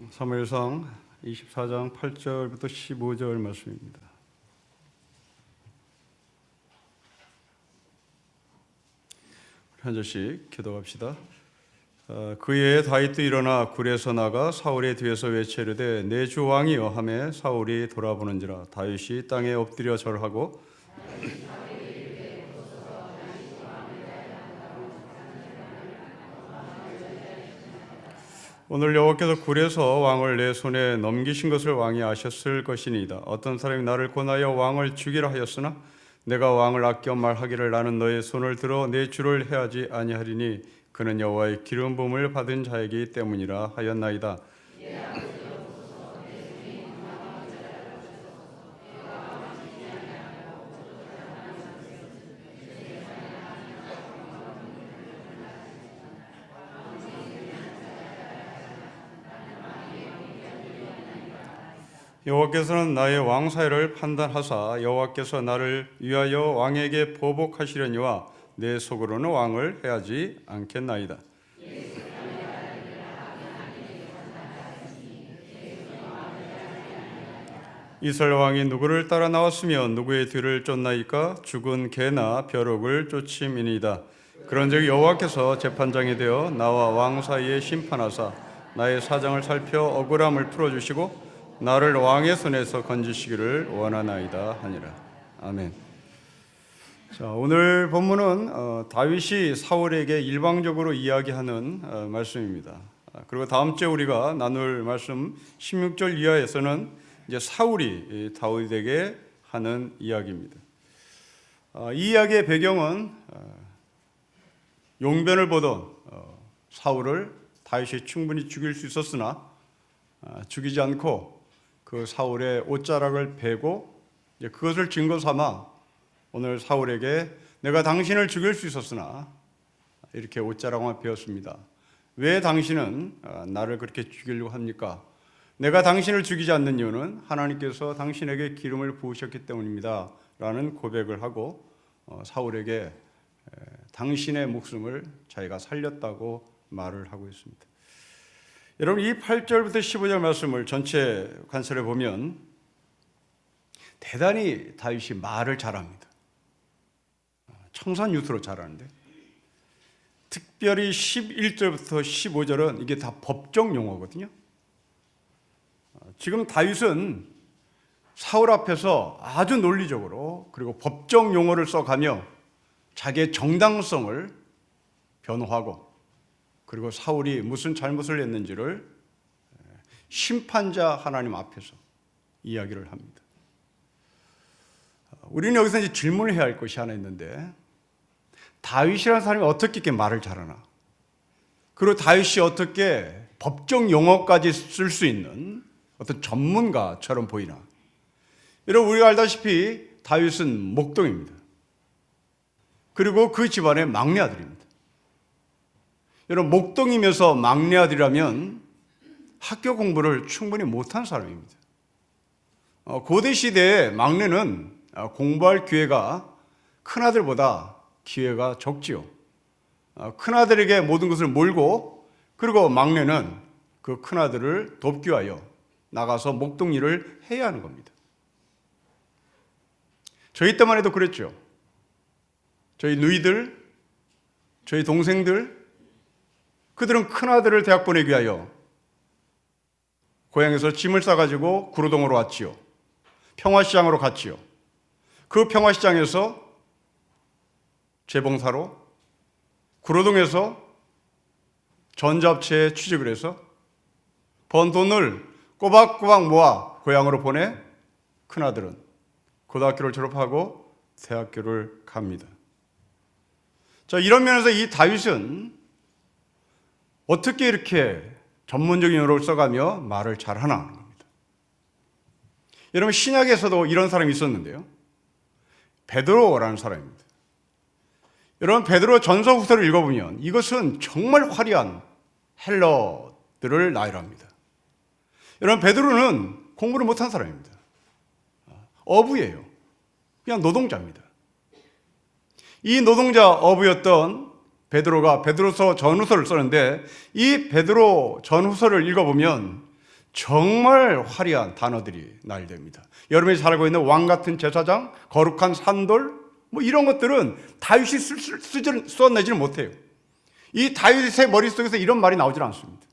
사무엘상 24장 8절부터 15절 말씀입니다. 한 절씩 기도합시다. 그의 다윗도 일어나 굴에서 나가 사울의 뒤에서 외치르되 내 주 왕이여 하매 사울이 돌아보는지라 다윗이 땅에 엎드려 절하고 오늘 여호와께서 굴에서 왕을 내 손에 넘기신 것을 왕이 아셨을 것이니이다. 어떤 사람이 나를 권하여 왕을 죽이라 하였으나 내가 왕을 아껴 말하기를 나는 너의 손을 들어 내 주를 해하지 아니하리니 그는 여호와의 기름 부음을 받은 자이기 때문이라 하였나이다. 여호와께서는 나의 왕사회를 판단하사 여호와께서 나를 위하여 왕에게 보복하시려니와 내 속으로는 왕을 해하지 않겠나이다. 이스라엘 왕이 누구를 따라 나왔으며 누구의 뒤를 쫓나이까? 죽은 개나 벼룩을 쫓음이니이다. 그런즉 여호와께서 재판장이 되어 나와 왕 사이에 심판하사 나의 사정을 살펴 억울함을 풀어주시고 나를 왕의 손에서 건지시기를 원하나이다 하니라. 아멘. 자, 오늘 본문은 다윗이 사울에게 일방적으로 이야기하는 말씀입니다. 그리고 다음 주에 우리가 나눌 말씀 16절 이하에서는 이제 사울이 다윗에게 하는 이야기입니다. 이 이야기의 배경은 용변을 보던 사울을 다윗이 충분히 죽일 수 있었으나 죽이지 않고 그 사울의 옷자락을 베고 그것을 증거 삼아 오늘 사울에게 내가 당신을 죽일 수 있었으나 이렇게 옷자락만 베었습니다. 왜 당신은 나를 그렇게 죽이려고 합니까? 내가 당신을 죽이지 않는 이유는 하나님께서 당신에게 기름을 부으셨기 때문입니다 라는 고백을 하고 사울에게 당신의 목숨을 자기가 살렸다고 말을 하고 있습니다. 여러분, 이 8절부터 15절 말씀을 전체 관찰해 보면 대단히 다윗이 말을 잘합니다. 청산유수로 잘하는데 특별히 11절부터 15절은 이게 다 법정 용어거든요. 지금 다윗은 사울 앞에서 아주 논리적으로 그리고 법정 용어를 써가며 자기의 정당성을 변호하고 그리고 사울이 무슨 잘못을 했는지를 심판자 하나님 앞에서 이야기를 합니다. 우리는 여기서 이제 질문을 해야 할 것이 하나 있는데 다윗이라는 사람이 어떻게 이렇게 말을 잘하나? 그리고 다윗이 어떻게 법정 용어까지 쓸 수 있는 어떤 전문가처럼 보이나? 여러분, 우리가 알다시피 다윗은 목동입니다. 그리고 그 집안의 막내 아들입니다. 여러분, 목동이면서 막내 아들이라면 학교 공부를 충분히 못한 사람입니다. 고대 시대에 막내는 공부할 기회가 큰아들보다 기회가 적지요. 큰아들에게 모든 것을 몰고 그리고 막내는 그 큰아들을 돕기 위하여 나가서 목동 일을 해야 하는 겁니다. 저희 때만 해도 그랬죠. 저희 누이들, 저희 동생들, 그들은 큰아들을 대학 보내기 위하여 고향에서 짐을 싸가지고 구로동으로 왔지요. 평화시장으로 갔지요. 그 평화시장에서 재봉사로 구로동에서 전자업체에 취직을 해서 번 돈을 꼬박꼬박 모아 고향으로 보내 큰아들은 고등학교를 졸업하고 대학교를 갑니다. 자, 이런 면에서 이 다윗은 어떻게 이렇게 전문적인 용어를 써가며 말을 잘하나 하는 겁니다. 여러분, 신약에서도 이런 사람이 있었는데요. 베드로라는 사람입니다. 여러분, 베드로 전서 후서를 읽어보면 이것은 정말 화려한 헬러들을 나열합니다. 여러분, 베드로는 공부를 못한 사람입니다. 어부예요. 그냥 노동자입니다. 이 노동자 어부였던 베드로가 베드로서 전후서를 썼는데 이 베드로 전후서를 읽어보면 정말 화려한 단어들이 나열됩니다. 여러분이 잘 알고 있는 왕 같은 제사장, 거룩한 산돌, 뭐 이런 것들은 다윗이 써내지는 못해요. 이 다윗의 머릿속에서 이런 말이 나오질 않습니다.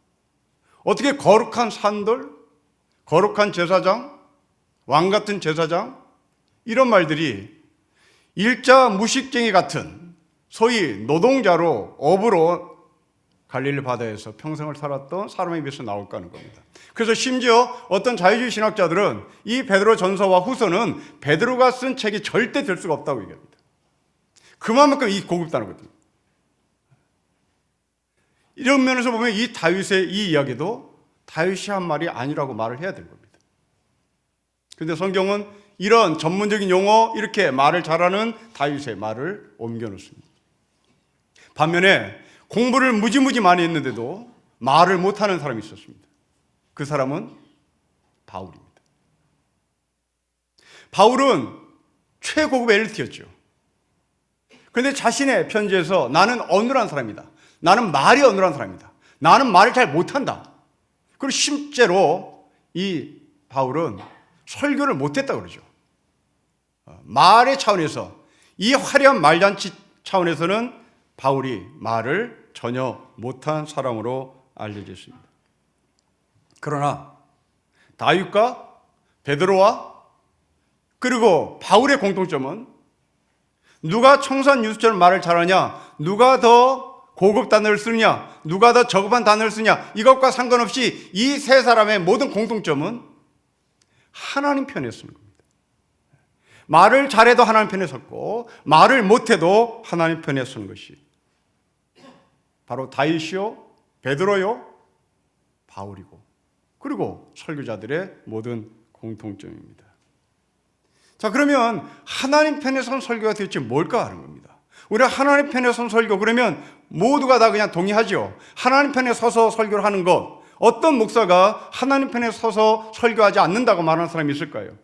어떻게 거룩한 산돌, 거룩한 제사장, 왕 같은 제사장, 이런 말들이 일자 무식쟁이 같은 소위 노동자로 업으로 갈릴리 바다에서 평생을 살았던 사람에 비해서 나올까 하는 겁니다. 그래서 심지어 어떤 자유주의 신학자들은 이 베드로 전서와 후서는 베드로가 쓴 책이 절대 될 수가 없다고 얘기합니다. 그만큼 이 고급다는거든요. 이런 면에서 보면 이 다윗의 이 이야기도 다윗이 한 말이 아니라고 말을 해야 되는 겁니다. 그런데 성경은 이런 전문적인 용어, 이렇게 말을 잘하는 다윗의 말을 옮겨놓습니다. 반면에 공부를 무지무지 많이 했는데도 말을 못하는 사람이 있었습니다. 그 사람은 바울입니다. 바울은 최고급 엘리트였죠. 그런데 자신의 편지에서 나는 어눌한 사람이다. 나는 말이 어눌한 사람이다. 나는 말을 잘 못한다. 그리고 실제로 이 바울은 설교를 못했다고 그러죠. 말의 차원에서, 이 화려한 말잔치 차원에서는 바울이 말을 전혀 못한 사람으로 알려져 있습니다. 그러나 다윗과 베드로와 그리고 바울의 공통점은 누가 청산 유수처럼 말을 잘하냐, 누가 더 고급 단어를 쓰느냐, 누가 더 저급한 단어를 쓰냐, 이것과 상관없이 이 세 사람의 모든 공통점은 하나님 편에 쓰는 겁니다. 말을 잘해도 하나님 편에 섰고 말을 못해도 하나님 편에 서는 것이 바로 다윗이요, 베드로요, 바울이고 그리고 설교자들의 모든 공통점입니다. 자, 그러면 하나님 편에 선 설교가 도대체 뭘까 하는 겁니다. 우리가 하나님 편에 선 설교, 그러면 모두가 다 그냥 동의하죠. 하나님 편에 서서 설교를 하는 것, 어떤 목사가 하나님 편에 서서 설교하지 않는다고 말하는 사람이 있을까요?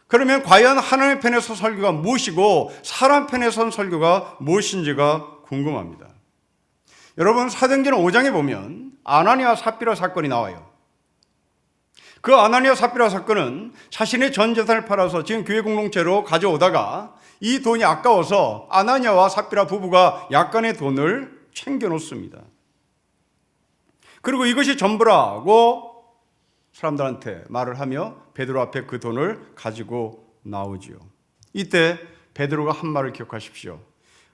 그러면 과연 하나님 편에 서 설교가 무엇이고 사람 편에 선 설교가 무엇인지가 궁금합니다. 여러분, 사도행전 5장에 보면 아나니아 삽비라 사건이 나와요. 그 아나니아 삽비라 사건은 자신의 전 재산을 팔아서 지금 교회 공동체로 가져오다가 이 돈이 아까워서 아나니아와 삽비라 부부가 약간의 돈을 챙겨 놓습니다. 그리고 이것이 전부라고 사람들한테 말을 하며 베드로 앞에 그 돈을 가지고 나오지요. 이때 베드로가 한 말을 기억하십시오.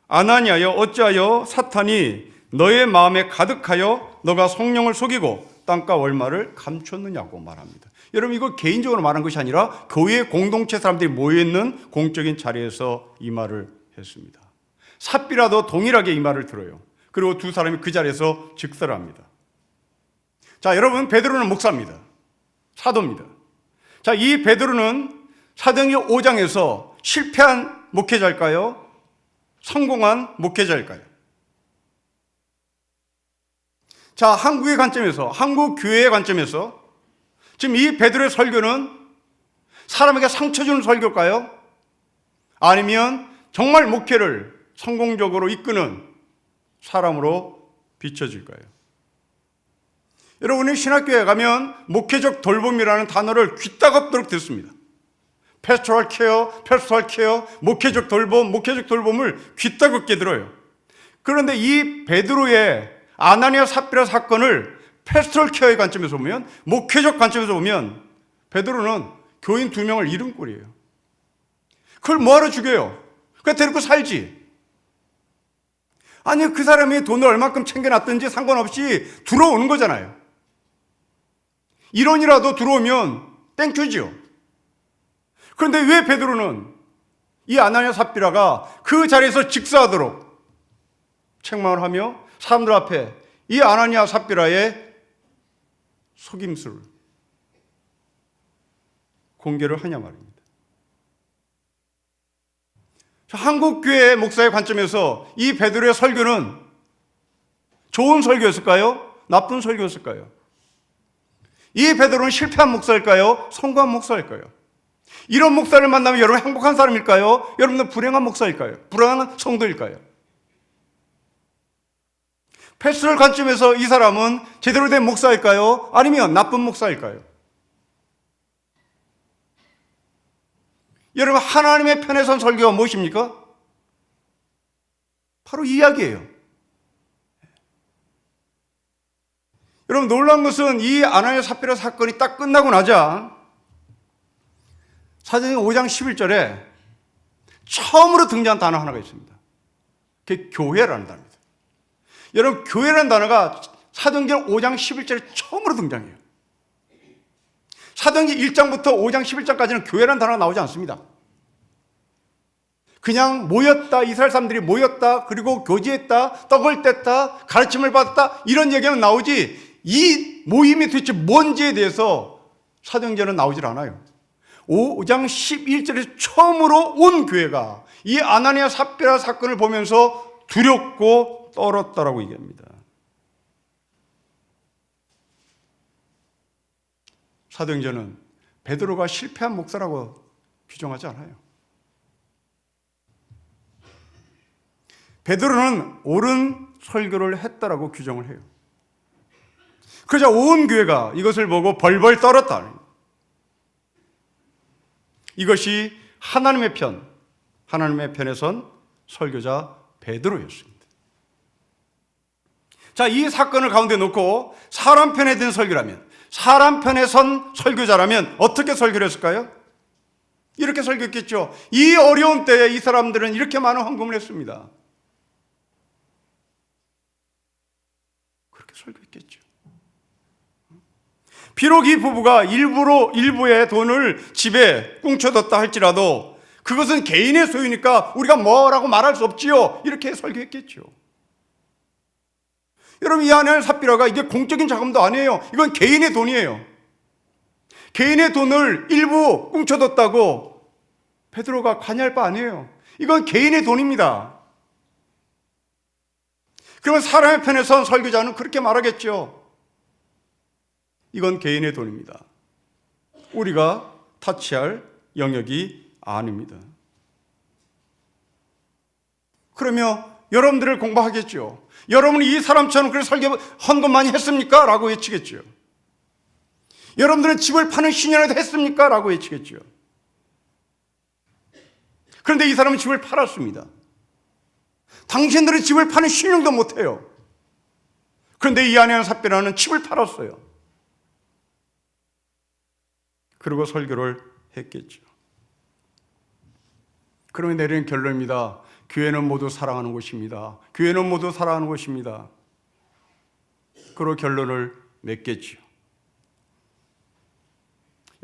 아나니아여, 어찌하여 사탄이 너의 마음에 가득하여 너가 성령을 속이고 땅과 월말을 감췄느냐고 말합니다. 여러분, 이거 개인적으로 말한 것이 아니라 교회 공동체 사람들이 모여있는 공적인 자리에서 이 말을 했습니다. 삽비라도 동일하게 이 말을 들어요. 그리고 두 사람이 그 자리에서 즉사를 합니다. 자, 여러분, 베드로는 목사입니다. 사도입니다. 자, 이 베드로는 사도행전 5장에서 실패한 목회자일까요? 성공한 목회자일까요? 자, 한국의 관점에서, 한국 교회의 관점에서 지금 이 베드로의 설교는 사람에게 상처 주는 설교일까요? 아니면 정말 목회를 성공적으로 이끄는 사람으로 비춰질까요? 여러분이 신학교에 가면 목회적 돌봄이라는 단어를 귀따갑도록 듣습니다. 패스토럴 케어, 목회적 돌봄을 귀따갑게 들어요. 그런데 이 베드로의 아나니아 삽비라 사건을 패스토럴 케어의 관점에서 보면, 목회적 관점에서 보면 베드로는 교인 2명을 잃은 꼴이에요. 그걸 뭐하러 죽여요? 그냥 데리고 살지. 아니, 그 사람이 돈을 얼마큼 챙겨놨든지 상관없이 들어오는 거잖아요. 1원이라도 들어오면 땡큐지요. 그런데 왜 베드로는 이 아나니아 삽비라가 그 자리에서 직사하도록 책망을 하며 사람들 앞에 이 아나니아 삽비라의 속임수를 공개를 하냐 말입니다. 한국교회 목사의 관점에서 이 베드로의 설교는 좋은 설교였을까요? 나쁜 설교였을까요? 이 베드로는 실패한 목사일까요? 성공한 목사일까요? 이런 목사를 만나면 여러분 행복한 사람일까요? 여러분은 불행한 목사일까요? 불행한 성도일까요? 패스를 관점에서 이 사람은 제대로 된 목사일까요? 아니면 나쁜 목사일까요? 여러분, 하나님의 편에 선 설교가 무엇입니까? 바로 이 이야기예요. 여러분, 놀라운 것은 이 아나니아 삽비라 사건이 딱 끝나고 나자 사도행전 5장 11절에 처음으로 등장한 단어 하나가 있습니다. 그게 교회라는 단어입니다. 여러분, 교회라는 단어가 사도행전 5장 11절에 처음으로 등장해요. 사도행전 1장부터 5장 11장까지는 교회라는 단어가 나오지 않습니다. 그냥 모였다, 이스라엘 사람들이 모였다, 그리고 교제했다, 떡을 뗐다, 가르침을 받았다, 이런 얘기는 나오지, 이 모임이 도대체 뭔지에 대해서 사도행전은 나오질 않아요. 5장 11절에서 처음으로 온 교회가 이 아나니아 삽비라 사건을 보면서 두렵고 떨었다라고 얘기합니다. 사도행전은 베드로가 실패한 목사라고 규정하지 않아요. 베드로는 옳은 설교를 했다라고 규정을 해요. 그러자 온 교회가 이것을 보고 벌벌 떨었다. 이것이 하나님의 편에 선 설교자 베드로였습니다. 자, 이 사건을 가운데 놓고 사람 편에 든 설교라면, 사람 편에 선 설교자라면 어떻게 설교를 했을까요? 이렇게 설교했겠죠. 이 어려운 때에 이 사람들은 이렇게 많은 헌금을 했습니다. 그렇게 설교했겠죠. 비록 이 부부가 일부의 돈을 집에 꽁쳐뒀다 할지라도 그것은 개인의 소유니까 우리가 뭐라고 말할 수 없지요. 이렇게 설교했겠죠. 여러분, 이 아나니아 삽비라가 이게 공적인 자금도 아니에요. 이건 개인의 돈이에요. 개인의 돈을 일부 꽁쳐뒀다고 베드로가 관여할 바 아니에요. 이건 개인의 돈입니다. 그러면 사람의 편에 선 설교자는 그렇게 말하겠죠. 이건 개인의 돈입니다. 우리가 타치할 영역이 아닙니다. 그러면 여러분들을 공부하겠죠. 여러분이 이 사람처럼 그렇게 설교 헌금 많이 했습니까? 라고 외치겠죠. 여러분들은 집을 파는 신년회도 했습니까? 라고 외치겠죠. 그런데 이 사람은 집을 팔았습니다. 당신들은 집을 파는 신용도 못해요. 그런데 이 아나니아 삽비라는 집을 팔았어요. 그리고 설교를 했겠죠. 그러면 내리는 결론입니다. 교회는 모두 사랑하는 곳입니다. 교회는 모두 사랑하는 곳입니다. 그리고 결론을 맺겠죠.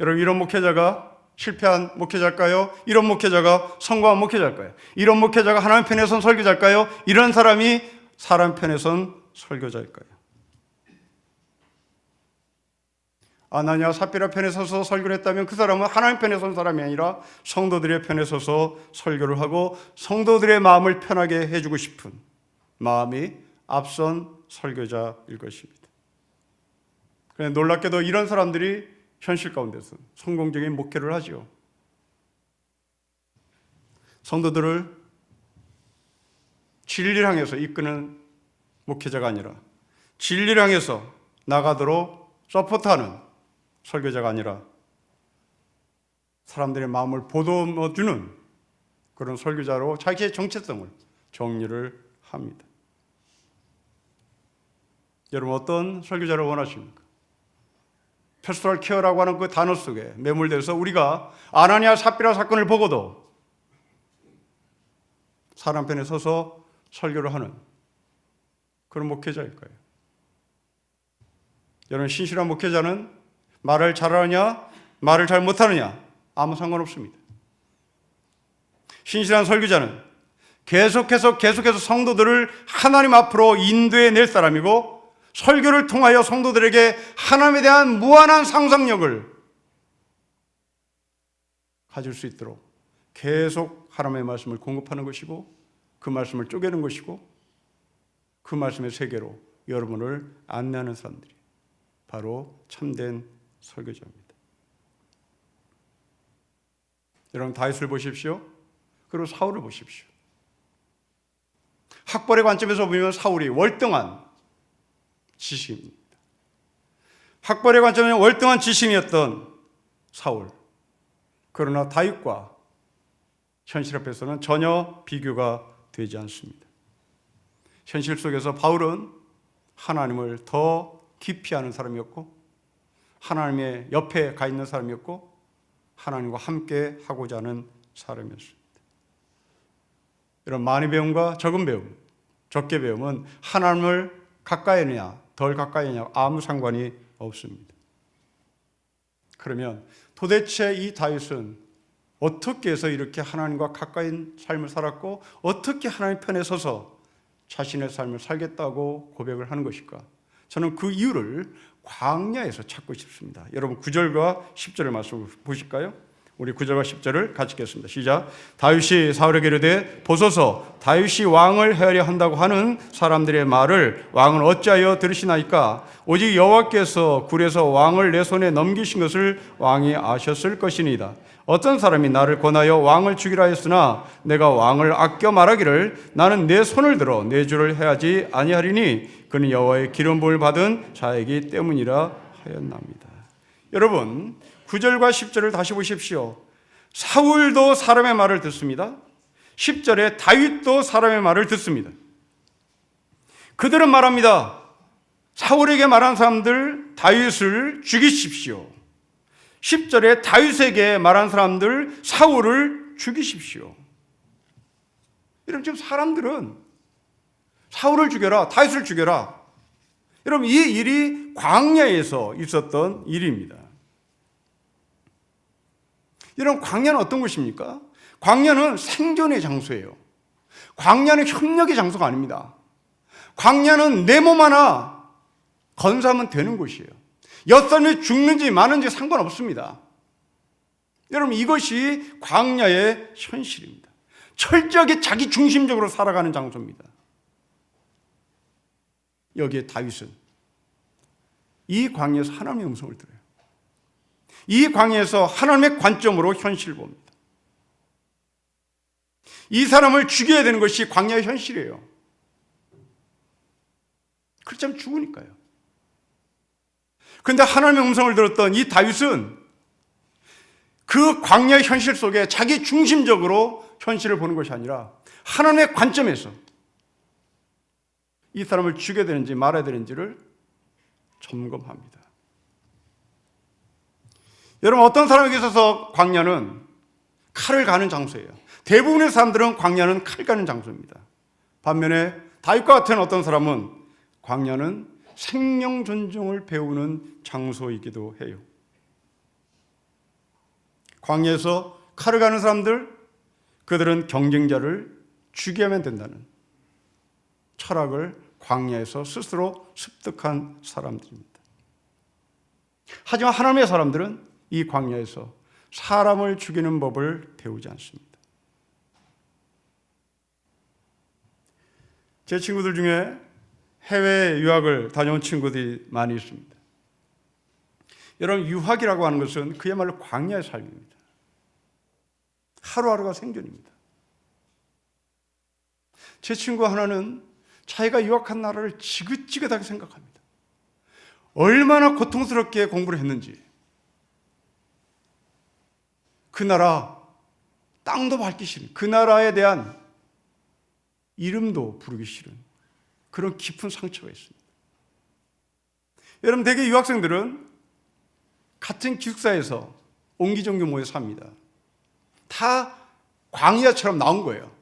여러분, 이런 목회자가 실패한 목회자일까요? 이런 목회자가 성공한 목회자일까요? 이런 목회자가 하나님 편에 선 설교자일까요? 이런 사람이 사람 편에 선 설교자일까요? 아나니아 삽비라 편에 서서 설교를 했다면 그 사람은 하나님 편에 선 사람이 아니라 성도들의 편에 서서 설교를 하고 성도들의 마음을 편하게 해주고 싶은 마음이 앞선 설교자일 것입니다. 그런데 놀랍게도 이런 사람들이 현실 가운데서 성공적인 목회를 하죠. 성도들을 진리를 향해서 이끄는 목회자가 아니라 진리를 향해서 나가도록 서포트하는 설교자가 아니라 사람들의 마음을 보듬어주는 그런 설교자로 자기의 정체성을 정리를 합니다. 여러분, 어떤 설교자를 원하십니까? 패스토럴 케어라고 하는 그 단어 속에 매몰돼서 우리가 아나니아 삽비라 사건을 보고도 사람 편에 서서 설교를 하는 그런 목회자일까요? 여러분, 신실한 목회자는 말을 잘하느냐, 말을 잘 못하느냐 아무 상관없습니다. 신실한 설교자는 계속해서 성도들을 하나님 앞으로 인도해낼 사람이고 설교를 통하여 성도들에게 하나님에 대한 무한한 상상력을 가질 수 있도록 계속 하나님의 말씀을 공급하는 것이고 그 말씀을 쪼개는 것이고 그 말씀의 세계로 여러분을 안내하는 사람들이 바로 참된 설교자입니다. 여러분, 다윗을 보십시오. 그리고 사울을 보십시오. 학벌의 관점에서 보면 사울이 월등한 지식입니다. 학벌의 관점에는 월등한 지식인이었던 사울. 그러나 다윗과 현실 앞에서는 전혀 비교가 되지 않습니다. 현실 속에서 바울은 하나님을 더 깊이 아는 사람이었고 하나님의 옆에 가 있는 사람이었고 하나님과 함께 하고자 하는 사람이었습니다. 이런 많이 배움과 적은 배움, 적게 배움은 하나님을 가까이 하느냐 덜 가까이 하느냐 아무 상관이 없습니다. 그러면 도대체 이 다윗은 어떻게 해서 이렇게 하나님과 가까이 삶을 살았고 어떻게 하나님 편에 서서 자신의 삶을 살겠다고 고백을 하는 것일까? 저는 그 이유를 광야에서 찾고 싶습니다. 여러분 9절과 10절의 말씀을 보실까요? 우리 9절과 10절을 같이 읽겠습니다. 시작. 다윗이 사울에게 이르되 보소서 다윗이 왕을 해하려 한다고 하는 사람들의 말을 왕은 어찌하여 들으시나이까? 오직 여호와께서 굴에서 왕을 내 손에 넘기신 것을 왕이 아셨을 것이니이다. 어떤 사람이 나를 권하여 왕을 죽이라 했으나 내가 왕을 아껴 말하기를 나는 내 손을 들어 내 주를 해하지 아니하리니 그는 여호와의 기름 부음을 받은 자이기 때문이라 하였나이다. 여러분 9절과 10절을 다시 보십시오. 사울도 사람의 말을 듣습니다. 10절에 다윗도 사람의 말을 듣습니다. 그들은 말합니다. 사울에게 말한 사람들 다윗을 죽이십시오. 10절에 다윗에게 말한 사람들 사울을 죽이십시오. 여러분 지금 사람들은 사울을 죽여라, 다윗을 죽여라. 여러분 이 일이 광야에서 있었던 일입니다. 여러분 광야는 어떤 곳입니까? 광야는 생존의 장소예요. 광야는 협력의 장소가 아닙니다. 광야는 내 몸 하나 건사하면 되는 곳이에요. 엿사람이 죽는지 마는지 상관없습니다. 여러분 이것이 광야의 현실입니다. 철저하게 자기 중심적으로 살아가는 장소입니다. 여기에 다윗은 이 광야에서 하나님의 음성을 들어요. 이 광야에서 하나님의 관점으로 현실을 봅니다. 이 사람을 죽여야 되는 것이 광야의 현실이에요. 그렇지 않으면 죽으니까요. 그런데 하나님의 음성을 들었던 이 다윗은 그 광야의 현실 속에 자기 중심적으로 현실을 보는 것이 아니라 하나님의 관점에서 이 사람을 죽여야 되는지 말아야 되는지를 점검합니다. 여러분 어떤 사람에게 있어서 광야는 칼을 가는 장소예요. 대부분의 사람들은 광야는 칼 가는 장소입니다. 반면에 다윗과 같은 어떤 사람은 광야는 생명 존중을 배우는 장소이기도 해요. 광야에서 칼을 가는 사람들, 그들은 경쟁자를 죽여야만 된다는 철학을 광야에서 스스로 습득한 사람들입니다. 하지만 하나님의 사람들은 이 광야에서 사람을 죽이는 법을 배우지 않습니다. 제 친구들 중에 해외 유학을 다녀온 친구들이 많이 있습니다. 여러분 유학이라고 하는 것은 그야말로 광야의 삶입니다. 하루하루가 생존입니다. 제 친구 하나는 자기가 유학한 나라를 지긋지긋하게 생각합니다. 얼마나 고통스럽게 공부를 했는지, 그 나라 땅도 밟기 싫은, 그 나라에 대한 이름도 부르기 싫은 그런 깊은 상처가 있습니다. 여러분 대개 유학생들은 같은 기숙사에서 옹기종기 모여 삽니다. 다 광야처럼 나온 거예요.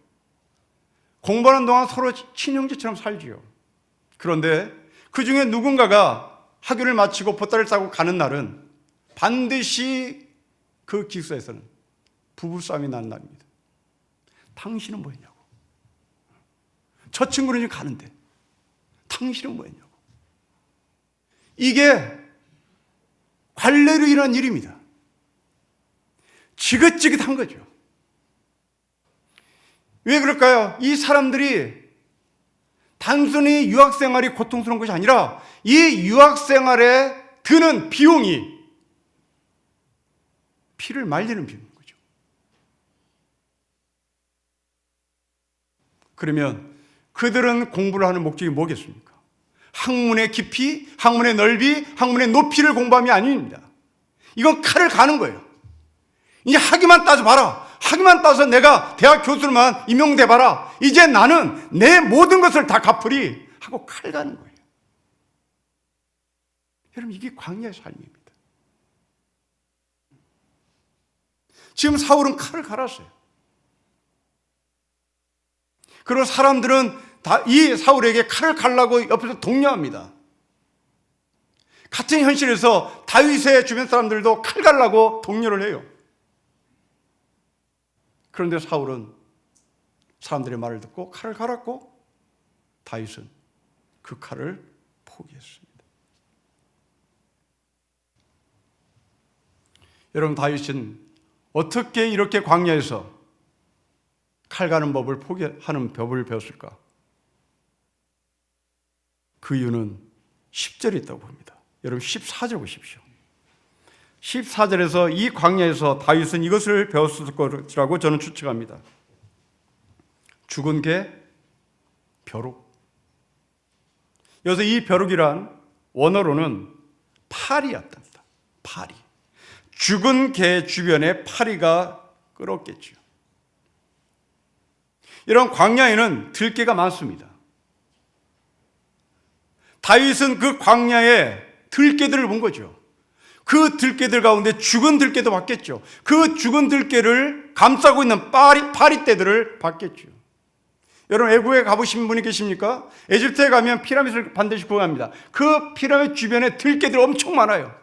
공부하는 동안 서로 친형제처럼 살지요. 그런데 그 중에 누군가가 학위를 마치고 보따리를 싸고 가는 날은 반드시 그 기숙사에서는 부부싸움이 나는 날입니다. 당신은 뭐 했냐고. 저 친구는 지금 가는데 당신은 뭐 했냐고. 이게 관례로 인한 일입니다. 지긋지긋한 거죠. 왜 그럴까요? 이 사람들이 단순히 유학생활이 고통스러운 것이 아니라 이 유학생활에 드는 비용이 피를 말리는 비용인 거죠. 그러면 그들은 공부를 하는 목적이 뭐겠습니까? 학문의 깊이, 학문의 넓이, 학문의 높이를 공부함이 아닙니다. 이건 칼을 가는 거예요. 이제 학위만 따져봐라. 학위만 따서 내가 대학 교수로만 임용돼봐라. 이제 나는 내 모든 것을 다 갚으리 하고 칼 가는 거예요. 여러분, 이게 광야의 삶입니다. 지금 사울은 칼을 갈았어요. 그리고 사람들은 다 이 사울에게 칼을 갈라고 옆에서 독려합니다. 같은 현실에서 다윗의 주변 사람들도 칼 갈라고 독려를 해요. 그런데 사울은 사람들의 말을 듣고 칼을 갈았고, 다윗은 그 칼을 포기했습니다. 여러분, 다윗은 어떻게 이렇게 광야에서 칼 가는 법을 포기하는 법을 배웠을까? 그 이유는 10절에 있다고 봅니다. 여러분, 14절 보십시오. 14절에서 이 광야에서 다윗은 이것을 배웠을 것이라고 저는 추측합니다. 죽은 개, 벼룩. 여기서 이 벼룩이란 원어로는 파리였답니다. 파리. 죽은 개 주변에 파리가 끌었겠죠. 이런 광야에는 들개가 많습니다. 다윗은 그 광야에 들개들을 본 거죠. 그 들개들 가운데 죽은 들개도 봤겠죠. 그 죽은 들개를 감싸고 있는 파리떼들을 봤겠죠. 여러분, 애국에 가보신 분이 계십니까? 에집트에 가면 피라밋을 반드시 구경합니다. 그 피라밋 주변에 들개들 엄청 많아요.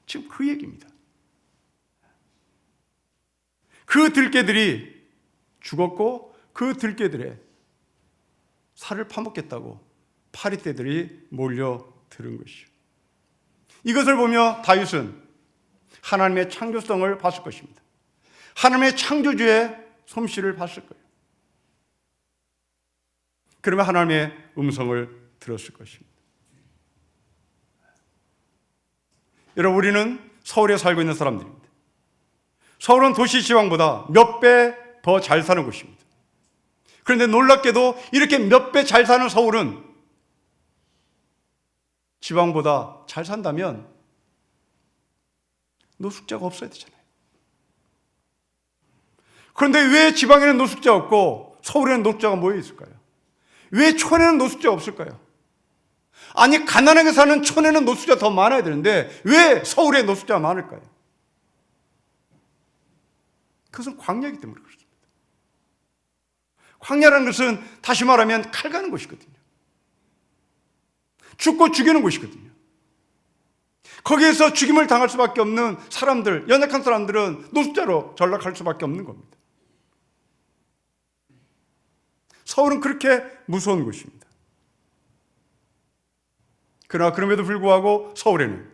지금 그 얘기입니다. 그 들개들이 죽었고 그 들개들의 살을 파먹겠다고 파리떼들이 몰려들은 것이죠. 이것을 보며 다윗은 하나님의 창조성을 봤을 것입니다. 하나님의 창조주의 솜씨를 봤을 거예요. 그러면 하나님의 음성을 들었을 것입니다. 여러분, 우리는 서울에 살고 있는 사람들입니다. 서울은 도시 지방보다 몇 배 더 잘 사는 곳입니다. 그런데 놀랍게도 이렇게 몇 배 잘 사는 서울은 지방보다 잘 산다면 노숙자가 없어야 되잖아요. 그런데 왜 지방에는 노숙자 없고 서울에는 노숙자가 모여 있을까요? 왜 촌에는 노숙자가 없을까요? 아니, 가난하게 사는 촌에는 노숙자가 더 많아야 되는데 왜 서울에 노숙자가 많을까요? 그것은 광야이기 때문에 그렇습니다. 광야라는 것은 다시 말하면 칼 가는 곳이거든요. 죽고 죽이는 곳이거든요. 거기에서 죽임을 당할 수밖에 없는 사람들, 연약한 사람들은 노숙자로 전락할 수밖에 없는 겁니다. 서울은 그렇게 무서운 곳입니다. 그러나 그럼에도 불구하고 서울에는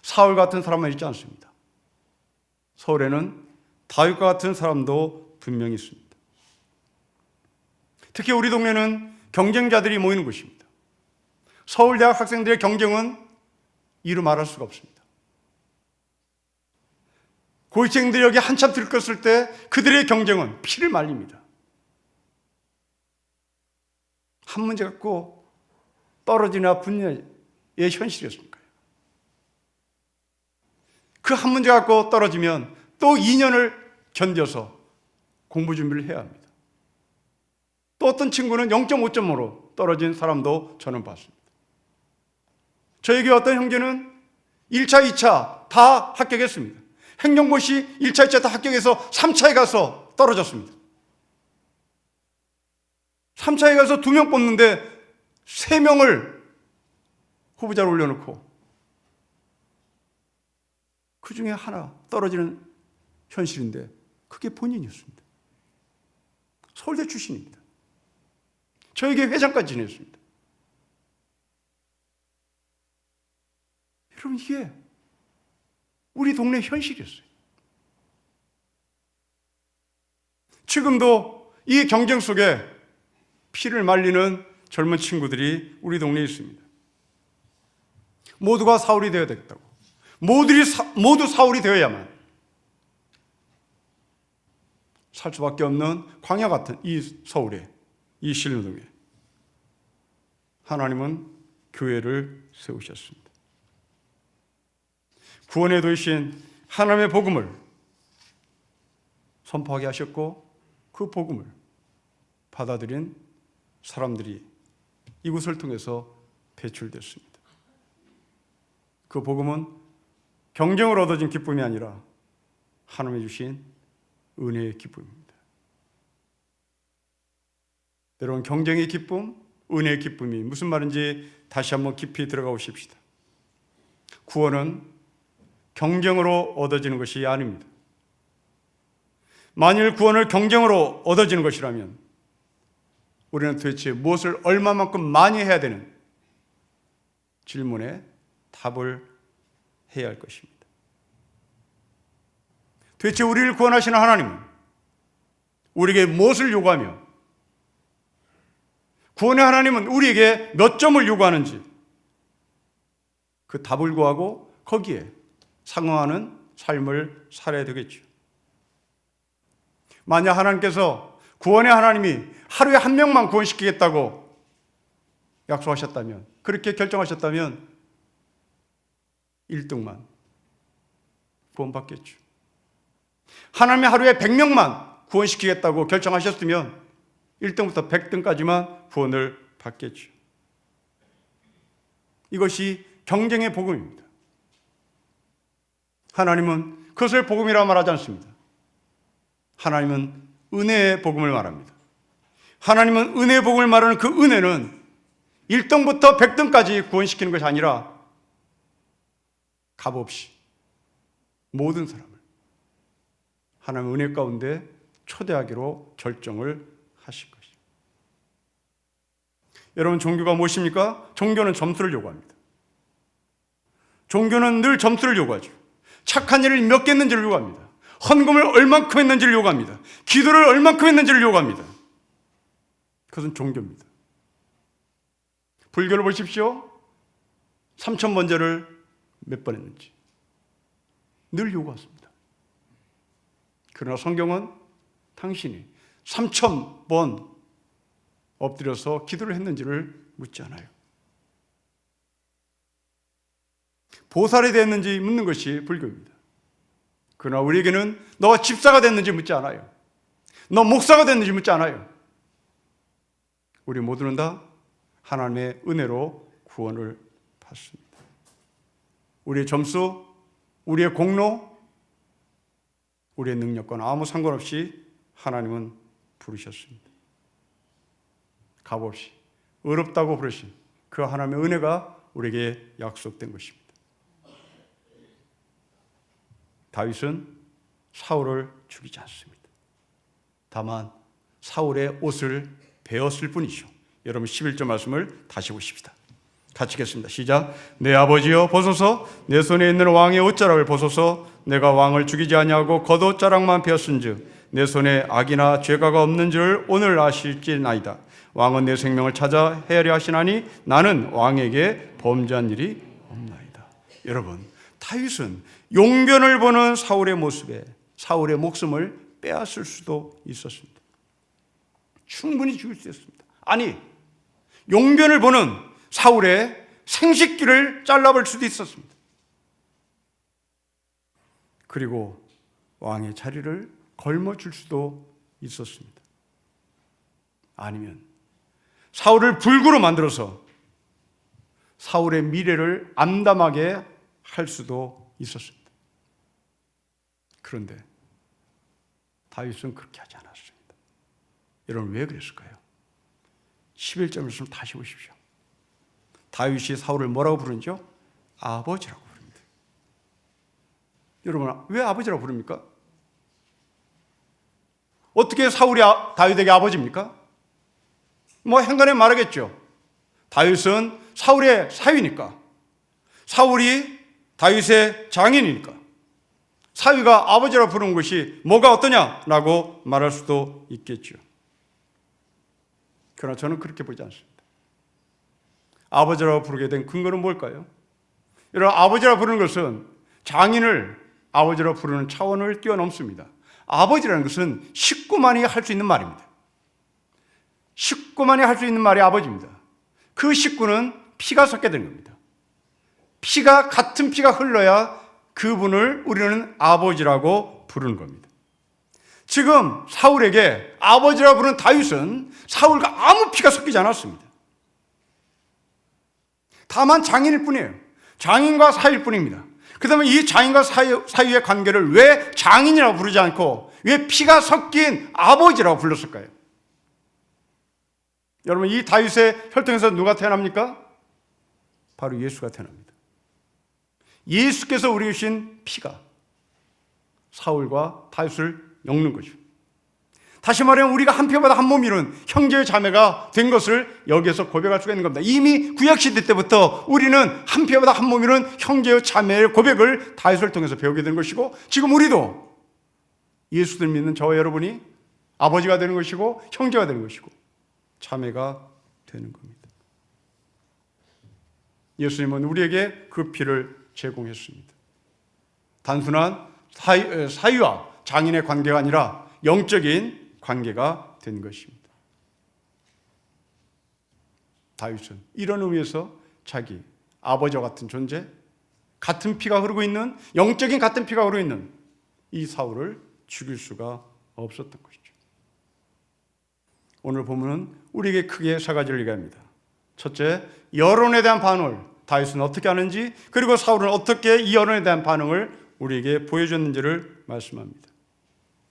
사울 같은 사람만 있지 않습니다. 서울에는 다윗과 같은 사람도 분명히 있습니다. 특히 우리 동네는 경쟁자들이 모이는 곳입니다. 서울대학 학생들의 경쟁은 이루 말할 수가 없습니다. 고시생들이 여기 한참 들끓었을 때 그들의 경쟁은 피를 말립니다. 한 문제 갖고 떨어지나 붙냐의 현실이었으니까요. 그 한 문제 갖고 떨어지면 또 2년을 견뎌서 공부 준비를 해야 합니다. 또 어떤 친구는 0.5점으로 떨어진 사람도 저는 봤습니다. 저에게 어떤 형제는 1차, 2차 다 합격했습니다. 행정고시 1차, 2차 다 합격해서 3차에 가서 떨어졌습니다. 3차에 가서 2명 뽑는데 3명을 후보자로 올려놓고 그 중에 하나 떨어지는 현실인데 그게 본인이었습니다. 서울대 출신입니다. 저에게 회장까지 지냈습니다. 여러분, 이게 우리 동네 현실이었어요. 지금도 이 경쟁 속에 피를 말리는 젊은 친구들이 우리 동네에 있습니다. 모두가 사울이 되어야 되겠다고. 모두 사울이 되어야만 살 수밖에 없는 광야 같은 이 서울에, 이 신림동에 하나님은 교회를 세우셨습니다. 구원의 도이신 하나님의 복음을 선포하게 하셨고 그 복음을 받아들인 사람들이 이곳을 통해서 배출됐습니다. 그 복음은 경쟁으로 얻어진 기쁨이 아니라 하나님이 주신 은혜의 기쁨입니다. 여러분, 경쟁의 기쁨, 은혜의 기쁨이 무슨 말인지 다시 한번 깊이 들어가 보십시다. 구원은 경쟁으로 얻어지는 것이 아닙니다. 만일 구원을 경쟁으로 얻어지는 것이라면 우리는 도대체 무엇을 얼마만큼 많이 해야 되는 질문에 답을 해야 할 것입니다. 도대체 우리를 구원하시는 하나님은 우리에게 무엇을 요구하며 구원의 하나님은 우리에게 몇 점을 요구하는지 그 답을 구하고 거기에 상응하는 삶을 살아야 되겠죠. 만약 하나님께서 구원의 하나님이 하루에 한 명만 구원시키겠다고 약속하셨다면, 그렇게 결정하셨다면 1등만 구원받겠죠. 하나님이 하루에 100명만 구원시키겠다고 결정하셨으면 1등부터 100등까지만 구원을 받겠죠. 이것이 경쟁의 복음입니다. 하나님은 그것을 복음이라 말하지 않습니다. 하나님은 은혜의 복음을 말합니다. 하나님은 은혜의 복음을 말하는 그 은혜는 1등부터 100등까지 구원시키는 것이 아니라 값없이 모든 사람을 하나님의 은혜 가운데 초대하기로 결정을 하실 것입니다. 여러분, 종교가 무엇입니까? 종교는 점수를 요구합니다. 종교는 늘 점수를 요구하죠. 착한 일을 몇 개 했는지를 요구합니다. 헌금을 얼만큼 했는지를 요구합니다. 기도를 얼만큼 했는지를 요구합니다. 그것은 종교입니다. 불교를 보십시오. 3000번제를 몇 번 했는지 늘 요구하십니다. 그러나 성경은 당신이 3000번 엎드려서 기도를 했는지를 묻지 않아요. 보살이 됐는지 묻는 것이 불교입니다. 그러나 우리에게는 너가 집사가 됐는지 묻지 않아요. 너 목사가 됐는지 묻지 않아요. 우리 모두는 다 하나님의 은혜로 구원을 받습니다. 우리의 점수, 우리의 공로, 우리의 능력과는 아무 상관없이 하나님은 부르셨습니다. 값없이 어렵다고 부르신 그 하나님의 은혜가 우리에게 약속된 것입니다. 다윗은 사울을 죽이지 않습니다. 다만 사울의 옷을 베었을 뿐이죠. 여러분 11절 말씀을 다시 보십시다. 같이 읽겠습니다. 시작. 내 아버지여 보소서, 내 손에 있는 왕의 옷자락을 보소서. 내가 왕을 죽이지 아니하고 겉옷자락만 베었은즉 내 손에 악이나 죄가가 없는 줄 오늘 아실지나이다. 왕은 내 생명을 찾아 헤아려 하시나니 나는 왕에게 범죄한 일이 없나이다. 여러분, 다윗은 용변을 보는 사울의 모습에 사울의 목숨을 빼앗을 수도 있었습니다. 충분히 죽일 수 있었습니다. 아니, 용변을 보는 사울의 생식기를 잘라버릴 수도 있었습니다. 그리고 왕의 자리를 걸머줄 수도 있었습니다. 아니면 사울을 불구로 만들어서 사울의 미래를 암담하게 할 수도 있었습니다. 그런데 다윗은 그렇게 하지 않았습니다. 여러분, 왜 그랬을까요? 11절 말씀 다시 보십시오. 다윗이 사울을 뭐라고 부르는지요? 아버지라고 부릅니다. 여러분, 왜 아버지라고 부릅니까? 어떻게 사울이 다윗에게 아버지입니까? 뭐 행간에 말하겠죠. 다윗은 사울의 사위니까, 사울이 다윗의 장인이니까 사위가 아버지라고 부르는 것이 뭐가 어떠냐라고 말할 수도 있겠죠. 그러나 저는 그렇게 보지 않습니다. 아버지라고 부르게 된 근거는 뭘까요? 여러분, 아버지라고 부르는 것은 장인을 아버지라고 부르는 차원을 뛰어넘습니다. 아버지라는 것은 식구만이 할 수 있는 말입니다. 식구만이 할 수 있는 말이 아버지입니다. 그 식구는 피가 섞게 되는 겁니다. 같은 피가 흘러야 그분을 우리는 아버지라고 부르는 겁니다. 지금 사울에게 아버지라고 부르는 다윗은 사울과 아무 피가 섞이지 않았습니다. 다만 장인일 뿐이에요. 장인과 사위일 뿐입니다. 그 다음에 이 장인과 사위의 관계를 왜 장인이라고 부르지 않고 왜 피가 섞인 아버지라고 불렀을까요? 여러분, 이 다윗의 혈통에서 누가 태어납니까? 바로 예수가 태어납니다. 예수께서 우리 주신 피가 사울과 다윗을 엮는 거죠. 다시 말하면 우리가 한 피보다 한 몸 이룬 형제의 자매가 된 것을 여기에서 고백할 수가 있는 겁니다. 이미 구약시대 때부터 우리는 한 피보다 한 몸 이룬 형제의 자매의 고백을 다윗을 통해서 배우게 된 것이고, 지금 우리도 예수를 믿는 저와 여러분이 아버지가 되는 것이고 형제가 되는 것이고 자매가 되는 겁니다. 예수님은 우리에게 그 피를 제공했습니다. 단순한 사위와 장인의 관계가 아니라 영적인 관계가 된 것입니다. 다윗은 이런 의미에서 자기 아버지와 같은 존재, 같은 피가 흐르고 있는, 영적인 같은 피가 흐르고 있는 이 사울을 죽일 수가 없었던 것이죠. 오늘 본문은 우리에게 크게 세 가지를 얘기합니다. 첫째, 여론에 대한 반응을 다윗은 어떻게 하는지, 그리고 사울은 어떻게 이 여론에 대한 반응을 우리에게 보여줬는지를 말씀합니다.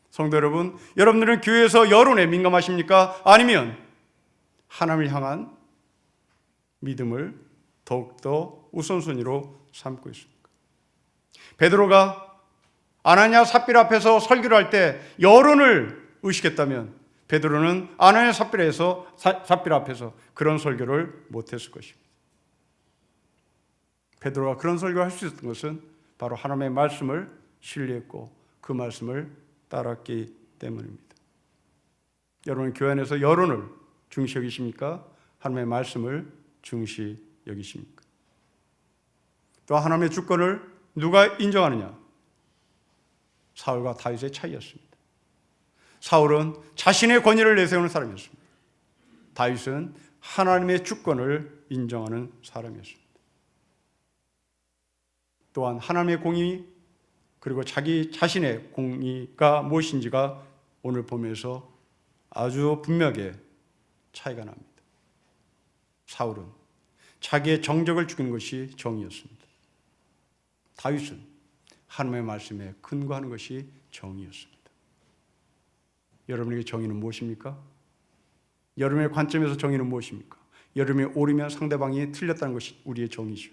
성도 여러분, 여러분들은 교회에서 여론에 민감하십니까? 아니면 하나님을 향한 믿음을 더욱더 우선순위로 삼고 있습니까? 베드로가 아나니아 삽비라 앞에서 설교를 할 때 여론을 의식했다면 베드로는 아나니아 삽비라 앞에서 그런 설교를 못했을 것입니다. 베드로가 그런 설교를 할 수 있었던 것은 바로 하나님의 말씀을 신뢰했고 그 말씀을 따랐기 때문입니다. 여러분, 교회 안에서 여론을 중시 여기십니까? 하나님의 말씀을 중시 여기십니까? 또 하나님의 주권을 누가 인정하느냐? 사울과 다윗의 차이였습니다. 사울은 자신의 권위를 내세우는 사람이었습니다. 다윗은 하나님의 주권을 인정하는 사람이었습니다. 또한 하나님의 공의, 그리고 자기 자신의 공의가 무엇인지가 오늘 보면서 아주 분명하게 차이가 납니다. 사울은 자기의 정적을 죽이는 것이 정의였습니다. 다윗은 하나님의 말씀에 근거하는 것이 정의였습니다. 여러분에게 정의는 무엇입니까? 여러분의 관점에서 정의는 무엇입니까? 여러분이 옳으면 상대방이 틀렸다는 것이 우리의 정의죠.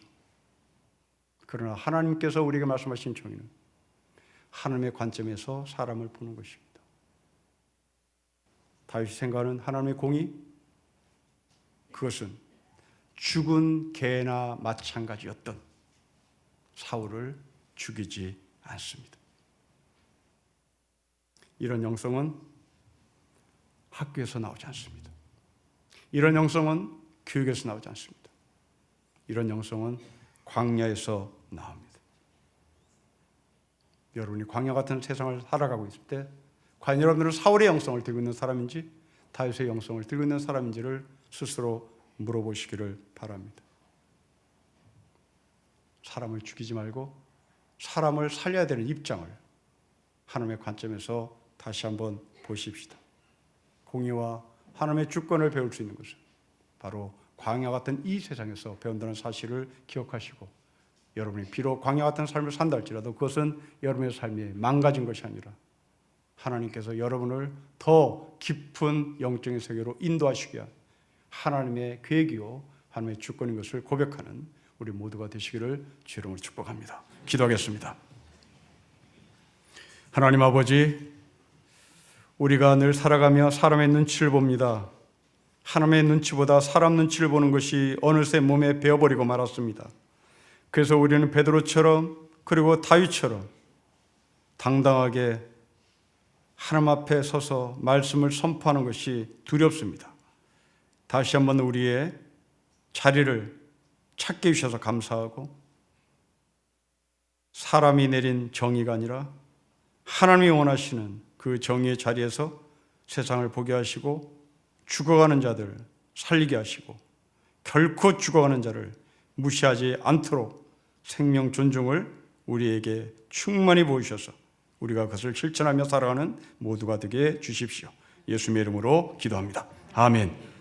그러나 하나님께서 우리에게 말씀하신 정의는 하나님의 관점에서 사람을 보는 것입니다. 다윗이 생각하는 하나님의 공의, 그것은 죽은 개나 마찬가지였던 사울을 죽이지 않습니다. 이런 영성은 학교에서 나오지 않습니다. 이런 영성은 교육에서 나오지 않습니다. 이런 영성은 광야에서 나옵니다. 여러분이 광야 같은 세상을 살아가고 있을 때 과연 여러분들은 사울의 영성을 들고 있는 사람인지 다윗의 영성을 들고 있는 사람인지를 스스로 물어보시기를 바랍니다. 사람을 죽이지 말고 사람을 살려야 되는 입장을 하나님의 관점에서 다시 한번 보십시다. 공의와 하나님의 주권을 배울 수 있는 것은 바로 광야 같은 이 세상에서 배운다는 사실을 기억하시고, 여러분이 비록 광야 같은 삶을 산다 할지라도 그것은 여러분의 삶이 망가진 것이 아니라 하나님께서 여러분을 더 깊은 영적인 세계로 인도하시기 위한 하나님의 계획이요 하나님의 주권인 것을 고백하는 우리 모두가 되시기를 주의 이름으로 축복합니다. 기도하겠습니다. 하나님 아버지, 우리가 늘 살아가며 사람의 눈치를 봅니다. 하나님의 눈치보다 사람 눈치를 보는 것이 어느새 몸에 배어버리고 말았습니다. 그래서 우리는 베드로처럼 그리고 다윗처럼 당당하게 하나님 앞에 서서 말씀을 선포하는 것이 두렵습니다. 다시 한번 우리의 자리를 찾게 해주셔서 감사하고, 사람이 내린 정의가 아니라 하나님이 원하시는 그 정의의 자리에서 세상을 보게 하시고 죽어가는 자들 살리게 하시고 결코 죽어가는 자를 무시하지 않도록 생명 존중을 우리에게 충만히 보이셔서 우리가 그것을 실천하며 살아가는 모두가 되게 해주십시오. 예수님의 이름으로 기도합니다. 아멘.